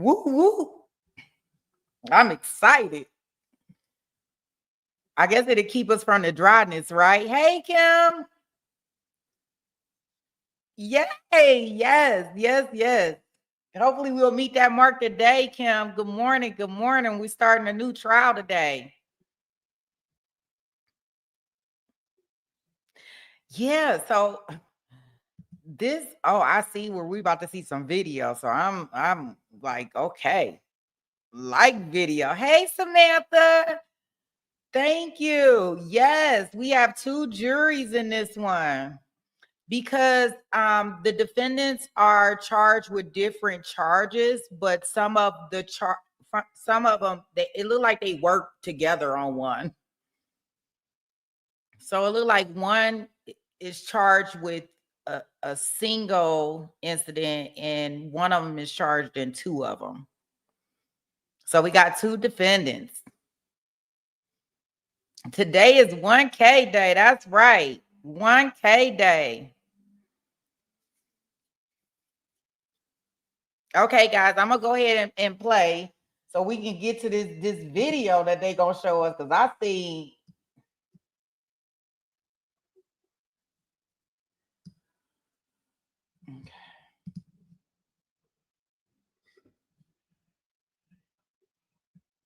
Woo woo. I'm excited. I guess it'll keep us from the dryness, right? Hey, Kim. Yay. Yes. Hopefully we'll meet that mark today, Kim. Good morning. We're starting a new trial today. Yeah, so I see where we're about to see some video. So I'm like, okay, like video. Hey, Samantha. Thank you. Yes, we have two juries in this one because the defendants are charged with different charges, but some of them it looked like they worked together on one. So it looked like one is charged with a single incident, and one of them is charged in two of them. So we got two defendants. Today is 1K day. That's right. 1K day. Okay, guys, I'm gonna go ahead and play so we can get to this video that they gonna show us, because I see. Okay.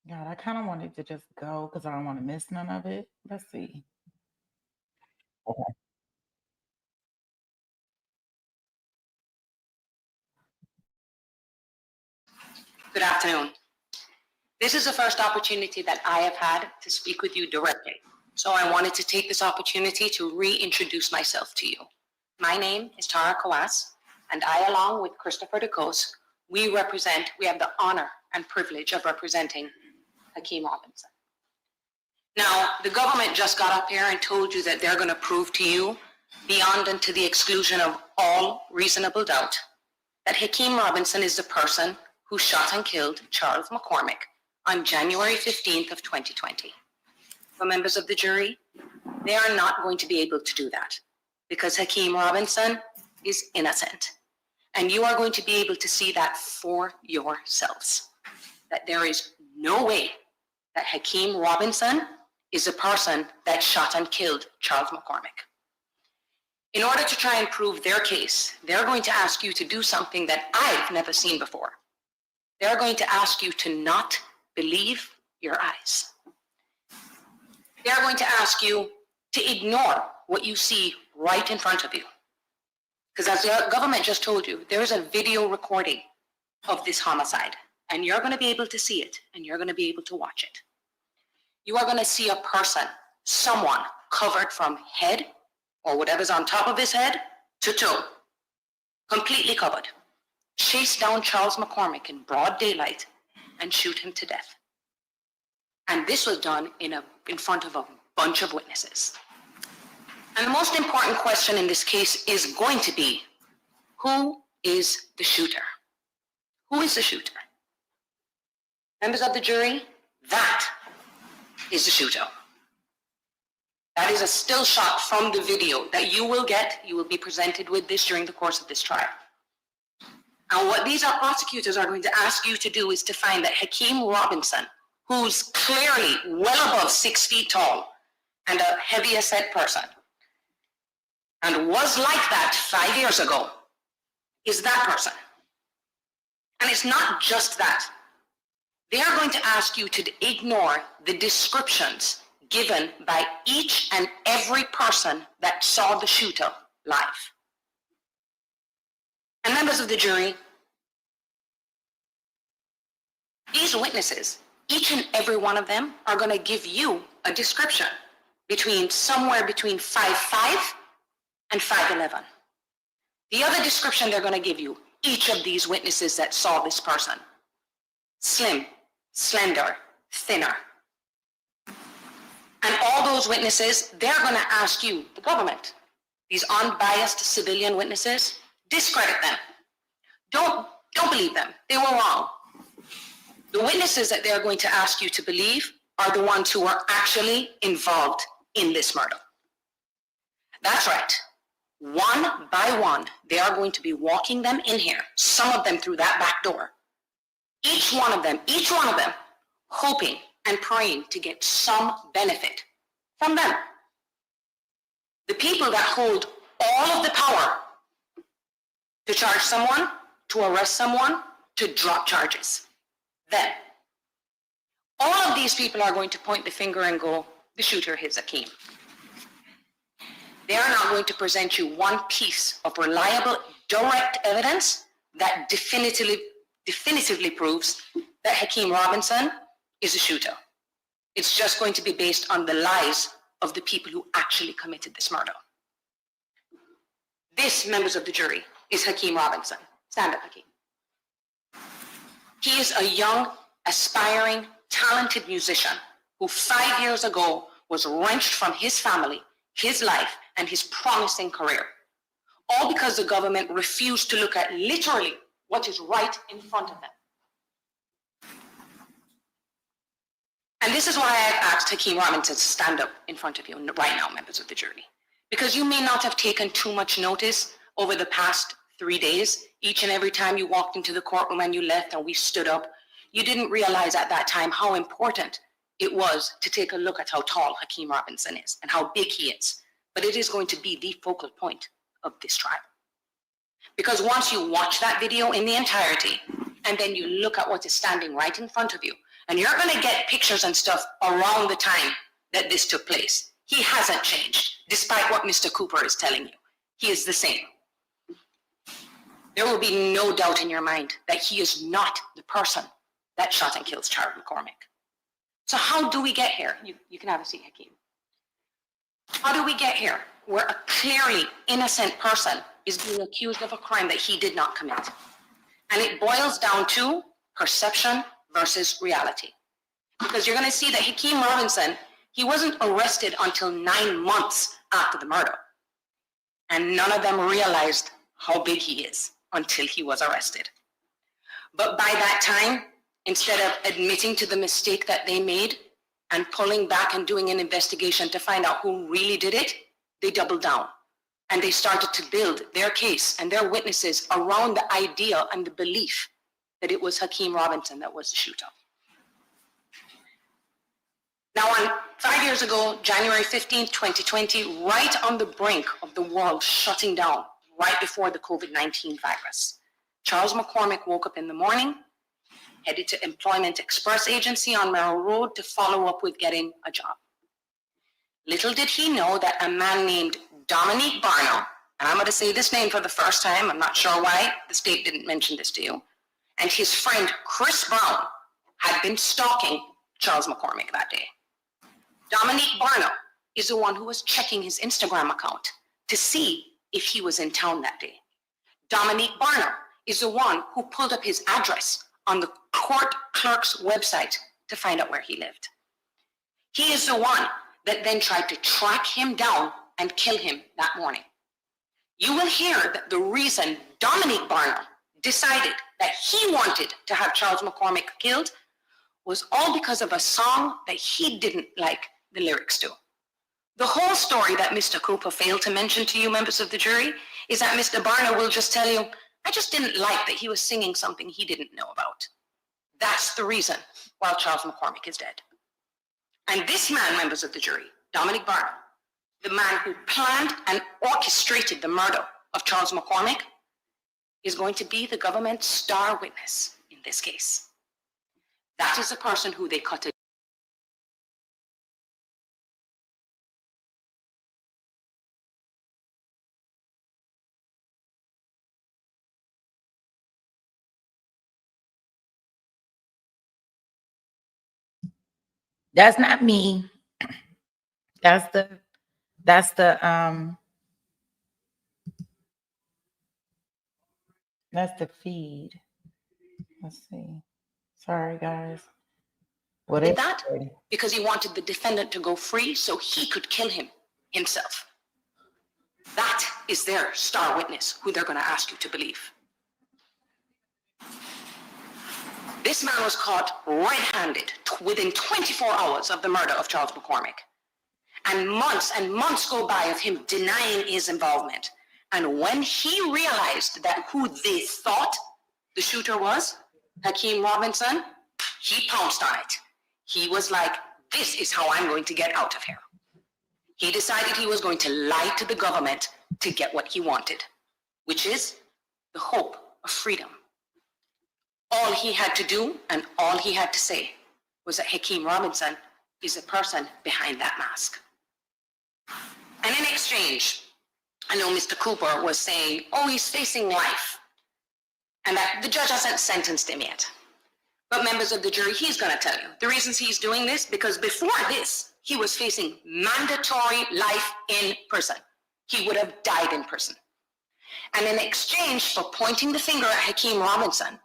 God, I kind of wanted to just go because I don't want to miss none of it. Let's see. Okay. Good afternoon. This is the first opportunity that I have had to speak with you directly. So I wanted to take this opportunity to reintroduce myself to you. My name is Tara Kawas, and I, along with Christopher DeCos, we have the honor and privilege of representing Hakeem Robinson. Now, the government just got up here and told you that they're going to prove to you, beyond and to the exclusion of all reasonable doubt, that Hakeem Robinson is the person who shot and killed Charles McCormick on January 15th of 2020. For members of the jury, they are not going to be able to do that because Hakeem Robinson is innocent. And you are going to be able to see that for yourselves, that there is no way that Hakeem Robinson is the person that shot and killed Charles McCormick. In order to try and prove their case, they're going to ask you to do something that I've never seen before. They're going to ask you to not believe your eyes. They're going to ask you to ignore what you see right in front of you. Because as the government just told you, there is a video recording of this homicide, and you're going to be able to see it, and you're going to be able to watch it. You are going to see a person, someone covered from head or whatever's on top of his head to toe, completely covered, chase down Charles McCormick in broad daylight and shoot him to death. And this was done in front of a bunch of witnesses. And the most important question in this case is going to be, who is the shooter? Who is the shooter? Members of the jury, that is the shooter. That is a still shot from the video that you will be presented with this during the course of this trial. And what these prosecutors are going to ask you to do is to find that Hakeem Robinson, who's clearly well above 6 feet tall and a heavier set person, and was like that 5 years ago, is that person. And it's not just that. They are going to ask you to ignore the descriptions given by each and every person that saw the shooter live. And members of the jury, these witnesses, each and every one of them are going to give you a description somewhere between 5'5" and 5'11". The other description they're going to give you, each of these witnesses that saw this person: slim, slender, thinner. And all those witnesses, they're going to ask you, the government, these unbiased civilian witnesses, discredit them. Don't believe them. They were wrong. The witnesses that they're going to ask you to believe are the ones who are actually involved in this murder. That's right. One by one, they are going to be walking them in here, some of them through that back door. each one of them, hoping and praying to get some benefit from them. The people that hold all of the power to charge someone, to arrest someone, to drop charges. Then, all of these people are going to point the finger and go, the shooter is Hakeem. They are not going to present you one piece of reliable, direct evidence that definitively proves that Hakeem Robinson is a shooter. It's just going to be based on the lies of the people who actually committed this murder. This, members of the jury, is Hakeem Robinson. Stand up, Hakeem. He is a young, aspiring, talented musician who 5 years ago was wrenched from his family, his life, and his promising career. All because the government refused to look at literally what is right in front of them. And this is why I've asked Hakeem Robinson to stand up in front of you right now, members of the jury. Because you may not have taken too much notice over the past 3 days. Each and every time you walked into the courtroom and you left and we stood up, you didn't realize at that time how important it was to take a look at how tall Hakeem Robinson is and how big he is. But it is going to be the focal point of this trial. Because once you watch that video in the entirety, and then you look at what is standing right in front of you, and you're going to get pictures and stuff around the time that this took place. He hasn't changed, despite what Mr. Cooper is telling you. He is the same. There will be no doubt in your mind that he is not the person that shot and killed Charles McCormick. So how do we get here? You can have a seat, Hakeem. How do we get here where a clearly innocent person is being accused of a crime that he did not commit? And it boils down to perception versus reality. Because you're going to see that Hakeem Robinson, he wasn't arrested until 9 months after the murder. And none of them realized how big he is until he was arrested. But by that time, instead of admitting to the mistake that they made and pulling back and doing an investigation to find out who really did it, they doubled down. And they started to build their case and their witnesses around the idea and the belief that it was Hakeem Robinson that was the shooter. Now, on 5 years ago, January 15, 2020, right on the brink of the world shutting down, right before the COVID-19 virus, Charles McCormick woke up in the morning, headed to Employment Express Agency on Merrill Road to follow up with getting a job. Little did he know that a man named Dominique Barnum, and I'm going to say this name for the first time, I'm not sure why the state didn't mention this to you, and his friend Chris Brown had been stalking Charles McCormick that day. Dominique Barnum is the one who was checking his Instagram account to see if he was in town that day. Dominique Barnum is the one who pulled up his address on the court clerk's website to find out where he lived. He is the one that then tried to track him down and kill him that morning. You will hear that the reason Dominique Barnum decided that he wanted to have Charles McCormick killed was all because of a song that he didn't like the lyrics to. The whole story that Mr. Cooper failed to mention to you, members of the jury, is that Mr. Barnum will just tell you, I just didn't like that he was singing something he didn't know about. That's the reason why Charles McCormick is dead. And this man, members of the jury, Dominique Barnum, the man who planned and orchestrated the murder of Charles McCormick, is going to be the government's star witness in this case. That is the person who they cut a That's not me. That's the that's the feed. Let's see. Sorry, guys. What did is that it? because he wanted the defendant to go free so he could kill him himself. That is their star witness who they're going to ask you to believe. This man was caught red-handed within 24 hours of the murder of Charles McCormick. And months go by of him denying his involvement. And when he realized that who they thought the shooter was, Hakeem Robinson, he pounced on it. He was like, this is how I'm going to get out of here. He decided he was going to lie to the government to get what he wanted, which is the hope of freedom. All he had to do and all he had to say was that Hakeem Robinson is the person behind that mask. And in exchange, I know Mr. Cooper was saying, oh, he's facing life, and that the judge hasn't sentenced him yet. But members of the jury, he's going to tell you the reasons he's doing this, because before this, he was facing mandatory life in prison. He would have died in prison. And in exchange for pointing the finger at Hakeem Robinson,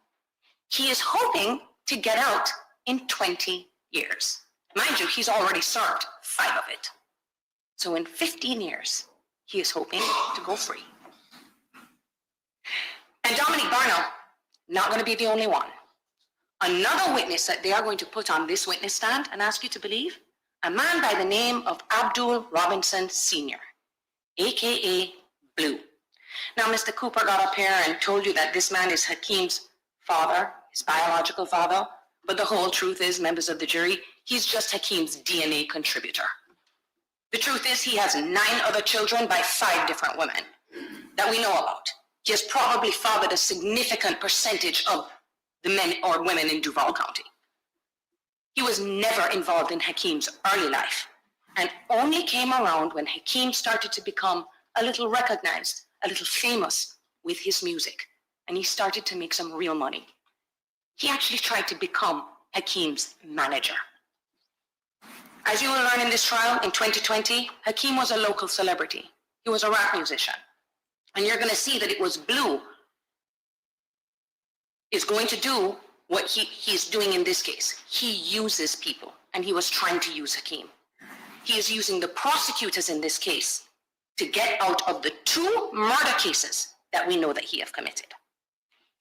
he is hoping to get out in 20 years. Mind you, he's already served 5 of it. So in 15 years, he is hoping to go free. And Dominic Barnell, not going to be the only one. Another witness that they are going to put on this witness stand and ask you to believe, a man by the name of Abdul Robinson Sr., AKA Blue. Now, Mr. Cooper got up here and told you that this man is Hakeem's father, his biological father, but the whole truth is, members of the jury, he's just Hakeem's DNA contributor. The truth is, he has 9 other children by 5 different women that we know about. He has probably fathered a significant percentage of the men or women in Duval County. He was never involved in Hakeem's early life and only came around when Hakeem started to become a little recognized, a little famous with his music, and he started to make some real money. He actually tried to become Hakeem's manager. As you will learn in this trial in 2020, Hakeem was a local celebrity. He was a rap musician. And you're going to see that it was Blue is going to do what he's doing in this case. He uses people, and he was trying to use Hakeem. He is using the prosecutors in this case to get out of the 2 murder cases that we know that he have committed.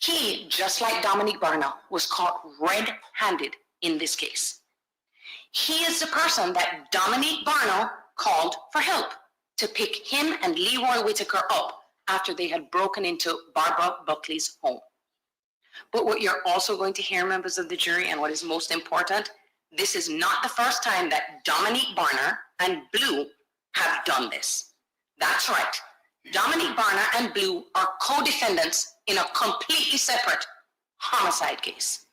He, just like Dominic Barnell, was caught red-handed in this case. He is the person that Dominic Barnell called for help to pick him and Leroy Whitaker up after they had broken into Barbara Buckley's home. But what you're also going to hear, members of the jury, and what is most important, this is not the first time that Dominique Barner and Blue have done this. That's right. Dominique Barner and Blue are co-defendants in a completely separate homicide case.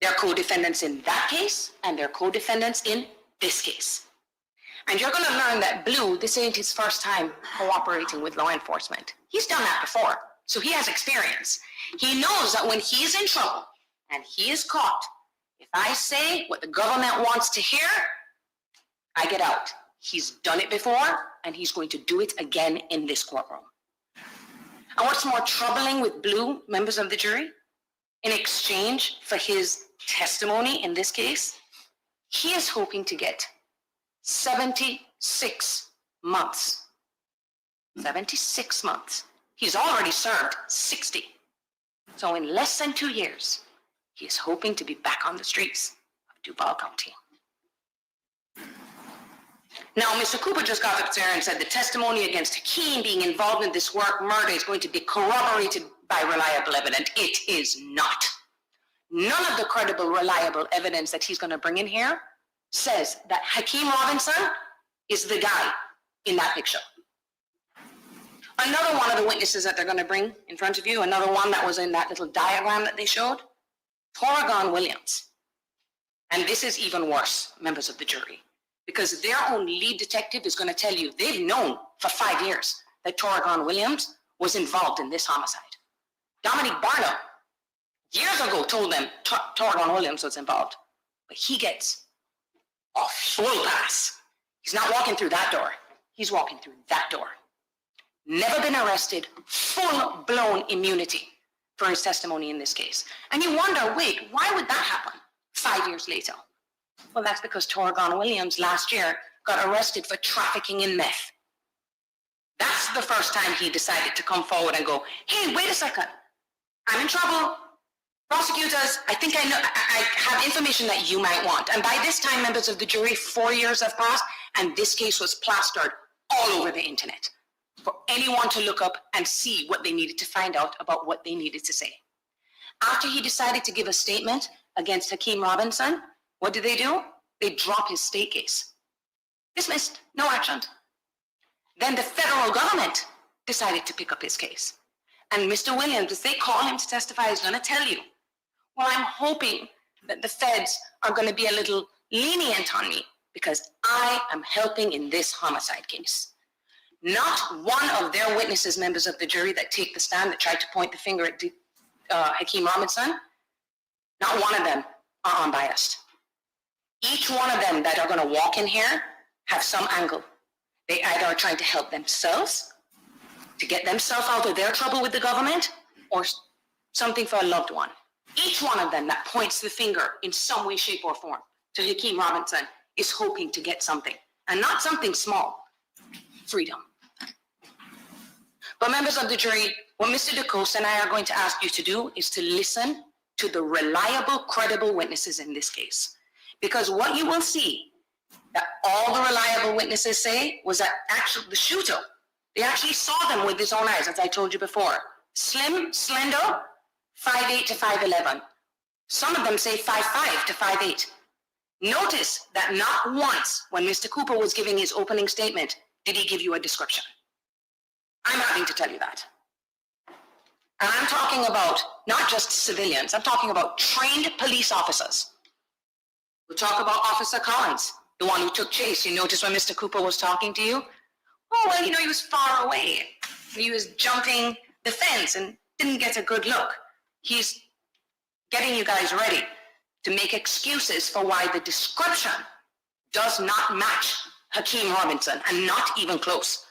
They're co-defendants in that case, and they're co-defendants in this case. And you're going to learn that Blue, this ain't his first time cooperating with law enforcement. He's done that before, so he has experience. He knows that when he is in trouble and he is caught, if I say what the government wants to hear, I get out. He's done it before, and he's going to do it again in this courtroom. And what's more troubling with Blue, members of the jury, in exchange for his testimony in this case, he is hoping to get 76 months. 76 months. He's already served 60. So in less than 2 years, he is hoping to be back on the streets of Duval County. Now, Mr. Cooper just got up there and said the testimony against Hakeem being involved in this murder is going to be corroborated by reliable evidence. It is not. None of the credible, reliable evidence that he's going to bring in here says that Hakeem Robinson is the guy in that picture. Another one of the witnesses that they're going to bring in front of you, another one that was in that little diagram that they showed, Torragon Williams. And this is even worse, members of the jury, because their own lead detective is going to tell you they've known for 5 years that Torragon Williams was involved in this homicide. Dominic Barnell, years ago, told them Torragon Williams was involved, but he gets a full pass. He's not walking through that door. He's walking through that door. Never been arrested, full-blown immunity for his testimony in this case. And you wonder, wait, why would that happen 5 years later? Well, that's because Torragon Williams last year got arrested for trafficking in meth. That's the first time he decided to come forward and go, hey, wait a second, I'm in trouble. Prosecutors, I think I know, I have information that you might want. And by this time, members of the jury, 4 years have passed, and this case was plastered all over the internet for anyone to look up and see what they needed to find out about what they needed to say. After he decided to give a statement against Hakeem Robinson, what did? They drop his state case. Dismissed, no action. Then the federal government decided to pick up his case. And Mr. Williams, as they call him to testify, is going to tell you, well, I'm hoping that the feds are going to be a little lenient on me because I am helping in this homicide case. Not one of their witnesses, members of the jury that take the stand, that tried to point the finger at Hakeem Robinson, not one of them are unbiased. Each one of them that are going to walk in here have some angle. They either are trying to help themselves, to get themselves out of their trouble with the government, or something for a loved one. Each one of them that points the finger in some way, shape, or form to Hakeem Robinson is hoping to get something, and not something small, freedom. But members of the jury, what Mr. DeCosta and I are going to ask you to do is to listen to the reliable, credible witnesses in this case. Because what you will see that all the reliable witnesses say was that actually the shooter, they actually saw them with his own eyes, as I told you before. Slim, slender, 5'8" to 5'11". Some of them say 5'5" to 5'8". Notice that not once when Mr. Cooper was giving his opening statement did he give you a description. I'm having to tell you that. And I'm talking about not just civilians, I'm talking about trained police officers. We'll talk about Officer Collins, the one who took chase. You notice when Mr. Cooper was talking to you? Oh, well, he was far away. He was jumping the fence and didn't get a good look. He's getting you guys ready to make excuses for why the description does not match Hakeem Robinson, and not even close.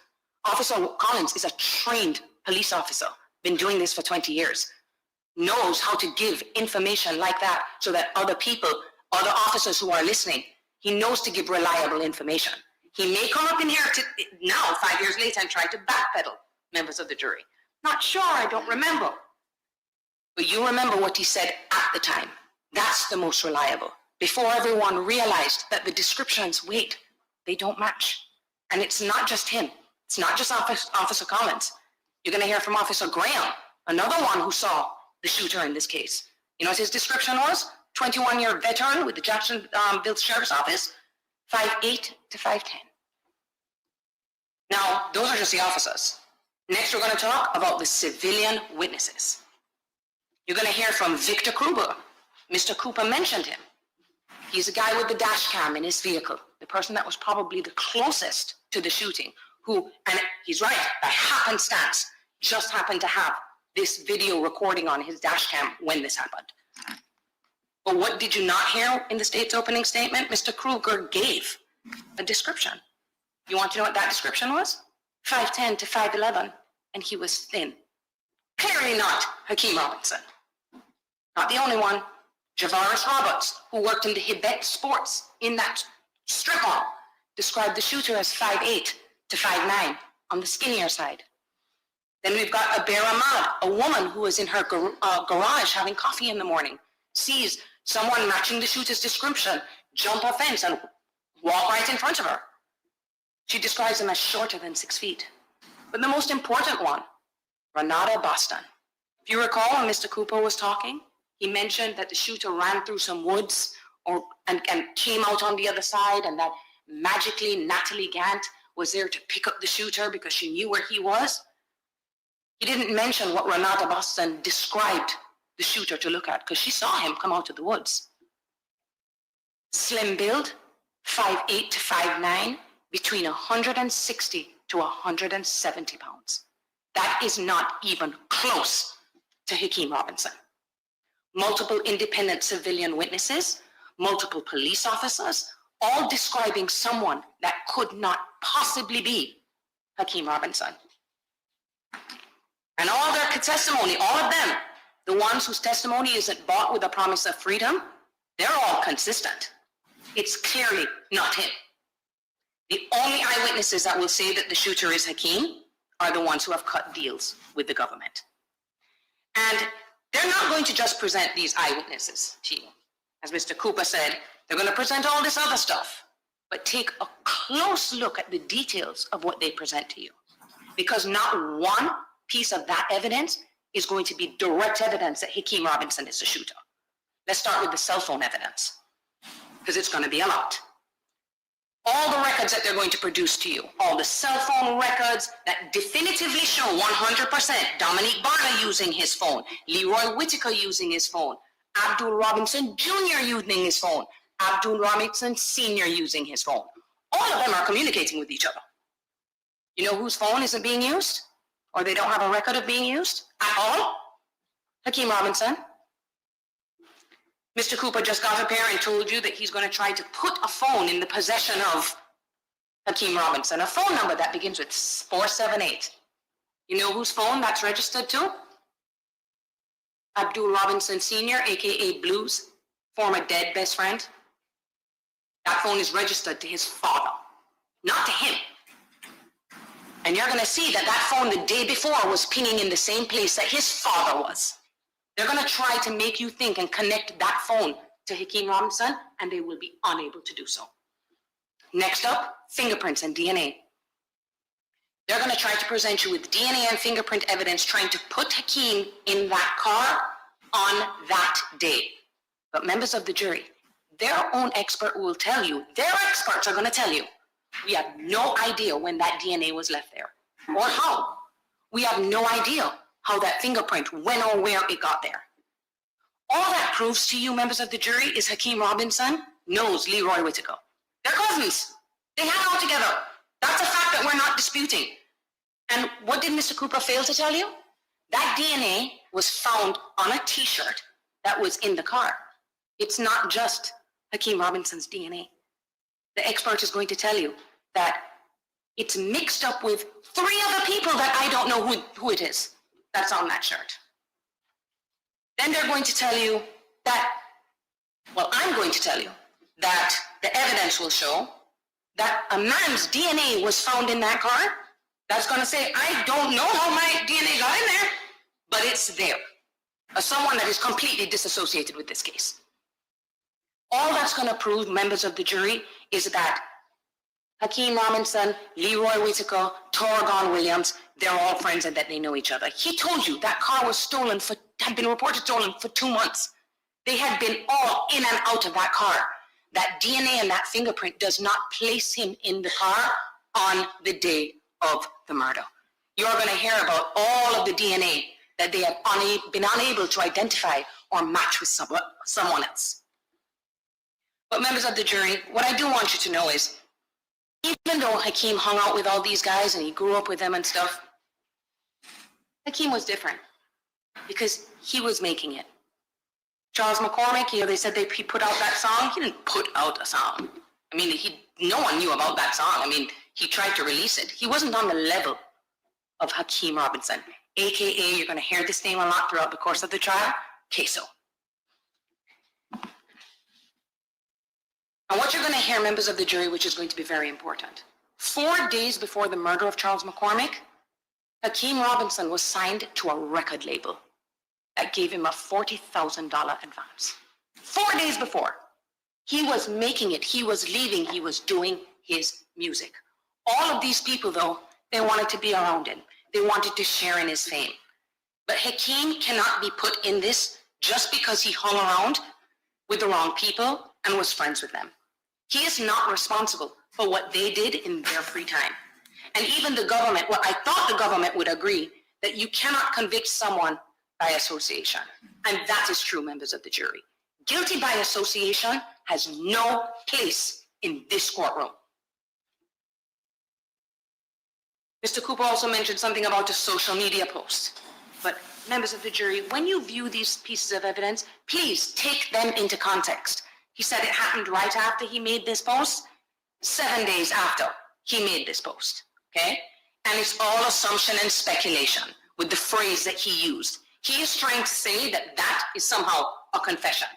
Officer Collins is a trained police officer, been doing this for 20 years, knows how to give information like that so that other people, other officers who are listening, he knows to give reliable information. He may come up in here now, 5 years later, and try to backpedal, members of the jury. Not sure, I don't remember. But you remember what he said at the time. That's the most reliable. Before everyone realized that the descriptions, wait, they don't match. And it's not just him. It's not just Officer Collins. You're going to hear from Officer Graham, another one who saw the shooter in this case. You know what his description was? 21-year veteran with the Jacksonville Sheriff's Office, 5'8" to 5'10". Now, those are just the officers. Next, we're going to talk about the civilian witnesses. You're going to hear from Victor Kruger. Mr. Cooper mentioned him. He's a guy with the dash cam in his vehicle, the person that was probably the closest to the shooting, who, and he's right, by happenstance, just happened to have this video recording on his dash cam when this happened. But what did you not hear in the state's opening statement? Mr. Kruger gave a description. You want to know what that description was? 5'10" to 5'11", and he was thin. Clearly not Hakeem Robinson. Not the only one. Javaris Roberts, who worked in the Hibet Sports in that strip mall, described the shooter as 5'8" to 5'9", on the skinnier side. Then we've got Aber Ahmad, a woman who was in her garage having coffee in the morning, sees someone matching the shooter's description, jump a fence and walk right in front of her. She describes him as shorter than 6 feet. But the most important one, Renata Boston. If you recall when Mr. Cooper was talking, he mentioned that the shooter ran through some woods and came out on the other side, and that magically Natalie Gant was there to pick up the shooter because she knew where he was. He didn't mention what Renata Boston described the shooter to look at, because she saw him come out of the woods. Slim build, 5'8" to 5'9", between 160 to 170 pounds. That is not even close to Hakeem Robinson. Multiple independent civilian witnesses, multiple police officers, all describing someone that could not possibly be Hakeem Robinson. And all their testimony, all of them, the ones whose testimony isn't bought with a promise of freedom, they're all consistent. It's clearly not him. The only eyewitnesses that will say that the shooter is Hakeem are the ones who have cut deals with the government. And they're not going to just present these eyewitnesses to you. As Mr. Cooper said, they're going to present all this other stuff, but take a close look at the details of what they present to you. Because not one piece of that evidence is going to be direct evidence that Hakeem Robinson is the shooter. Let's start with the cell phone evidence, because it's going to be a lot. All the records that they're going to produce to you, all the cell phone records that definitively show 100% Dominique Barna using his phone, Leroy Whitaker using his phone, Abdul Robinson Jr. using his phone, Abdul Robinson Sr. using his phone. All of them are communicating with each other. You know whose phone isn't being used? Or they don't have a record of being used at all? Hakeem Robinson. Mr. Cooper just got up here and told you that he's going to try to put a phone in the possession of Hakeem Robinson, a phone number that begins with 478. You know whose phone that's registered to? Abdul Robinson Sr., aka Blues, former dead best friend. That phone is registered to his father, not to him. And you're going to see that that phone the day before was pinging in the same place that his father was. They're going to try to make you think and connect that phone to Hakeem Robinson, and they will be unable to do so. Next up, fingerprints and DNA. They're going to try to present you with DNA and fingerprint evidence trying to put Hakeem in that car on that day. But members of the jury, their own expert will tell you, their experts are going to tell you, we have no idea when that DNA was left there or how. We have no idea how that fingerprint, when or where it got there. All that proves to you, members of the jury, is Hakeem Robinson knows Leroy Whitaker. They're cousins. They hang out together. That's a fact that we're not disputing. And what did Mr. Cooper fail to tell you? That DNA was found on a t-shirt that was in the car. It's not just Hakeem Robinson's DNA. The expert is going to tell you that it's mixed up with 3 other people that I don't know who it is that's on that shirt. Then they're going to tell you that, well, I'm going to tell you that the evidence will show that a man's DNA was found in that car. That's going to say, I don't know how my DNA got in there, but it's there. As someone that is completely disassociated with this case. All that's going to prove, members of the jury, is that Hakeem Robinson, Leroy Whitaker, Torgon Williams, they're all friends and that they know each other. He told you that car was had been reported stolen for 2 months. They had been all in and out of that car. That DNA and that fingerprint does not place him in the car on the day of the murder. You're going to hear about all of the DNA that they have been unable to identify or match with someone else. But members of the jury, what I do want you to know is, even though Hakeem hung out with all these guys and he grew up with them and stuff, Hakeem was different because he was making it. Charles McCormick, they said he put out that song. He didn't put out a song. I mean, no one knew about that song. I mean, he tried to release it. He wasn't on the level of Hakeem Robinson, AKA, you're going to hear this name a lot throughout the course of the trial, Ksoo. And what you're going to hear, members of the jury, which is going to be very important. 4 days before the murder of Charles McCormick, Hakeem Robinson was signed to a record label that gave him a $40,000 advance. 4 days before. He was making it. He was leaving. He was doing his music. All of these people, though, they wanted to be around him. They wanted to share in his fame. But Hakeem cannot be put in this just because he hung around with the wrong people and was friends with them. He is not responsible for what they did in their free time. And even the government, well, I thought the government would agree that you cannot convict someone by association. And that is true, members of the jury. Guilty by association has no place in this courtroom. Mr. Cooper also mentioned something about a social media post. But members of the jury, when you view these pieces of evidence, please take them into context. He said it happened right after he made this post, 7 days after he made this post, okay? And it's all assumption and speculation with the phrase that he used. He is trying to say that that is somehow a confession.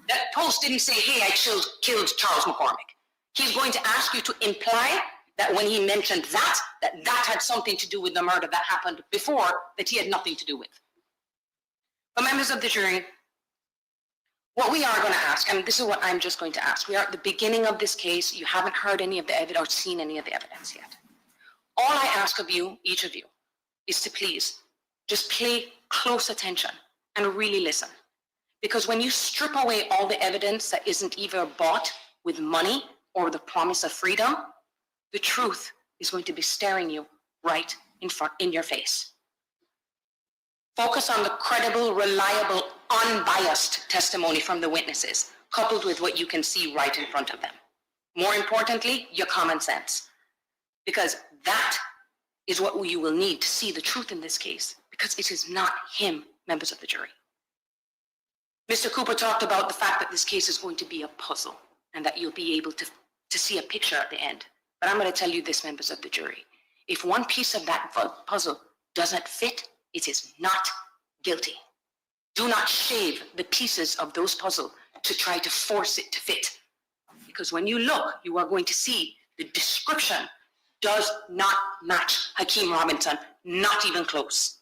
That post didn't say, hey, I killed Charles McCormick. He's going to ask you to imply that when he mentioned that had something to do with the murder that happened before that he had nothing to do with. But members of the jury, what we are going to ask, and this is what I'm just going to ask, we are at the beginning of this case. You haven't heard any of the evidence or seen any of the evidence yet. All I ask of you, each of you, is to please just pay close attention and really listen. Because when you strip away all the evidence that isn't either bought with money or the promise of freedom, the truth is going to be staring you right in your face. Focus on the credible, reliable, unbiased testimony from the witnesses, coupled with what you can see right in front of them. More importantly, your common sense, because that is what you will need to see the truth in this case, because it is not him, members of the jury. Mr. Cooper talked about the fact that this case is going to be a puzzle and that you'll be able to see a picture at the end. But I'm going to tell you this, members of the jury. If one piece of that puzzle doesn't fit, it is not guilty. Do not shave the pieces of those puzzles to try to force it to fit. Because when you look, you are going to see the description does not match Hakeem Robinson, not even close.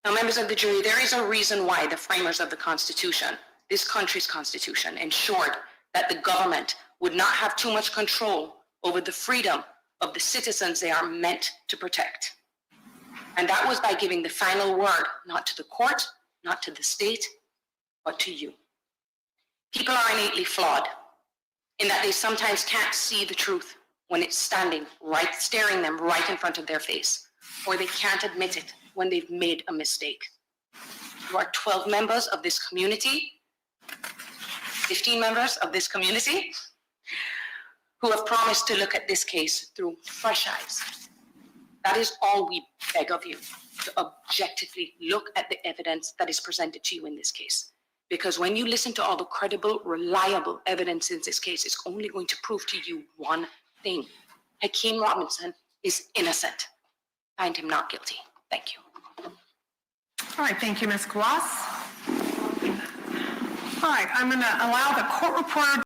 Now, members of the jury, there is a reason why the framers of the Constitution, this country's Constitution, ensured that the government would not have too much control over the freedom of the citizens they are meant to protect. And that was by giving the final word, not to the court, not to the state, but to you. People are innately flawed in that they sometimes can't see the truth when it's staring them right in front of their face, or they can't admit it when they've made a mistake. You are 12 members of this community, 15 members of this community, who have promised to look at this case through fresh eyes. That is all we beg of you, to objectively look at the evidence that is presented to you in this case. Because when you listen to all the credible, reliable evidence in this case, it's only going to prove to you one thing. Hakeem Robinson is innocent. Find him not guilty. Thank you. All right, thank you, Ms. Kwas. All right, I'm going to allow the court reporter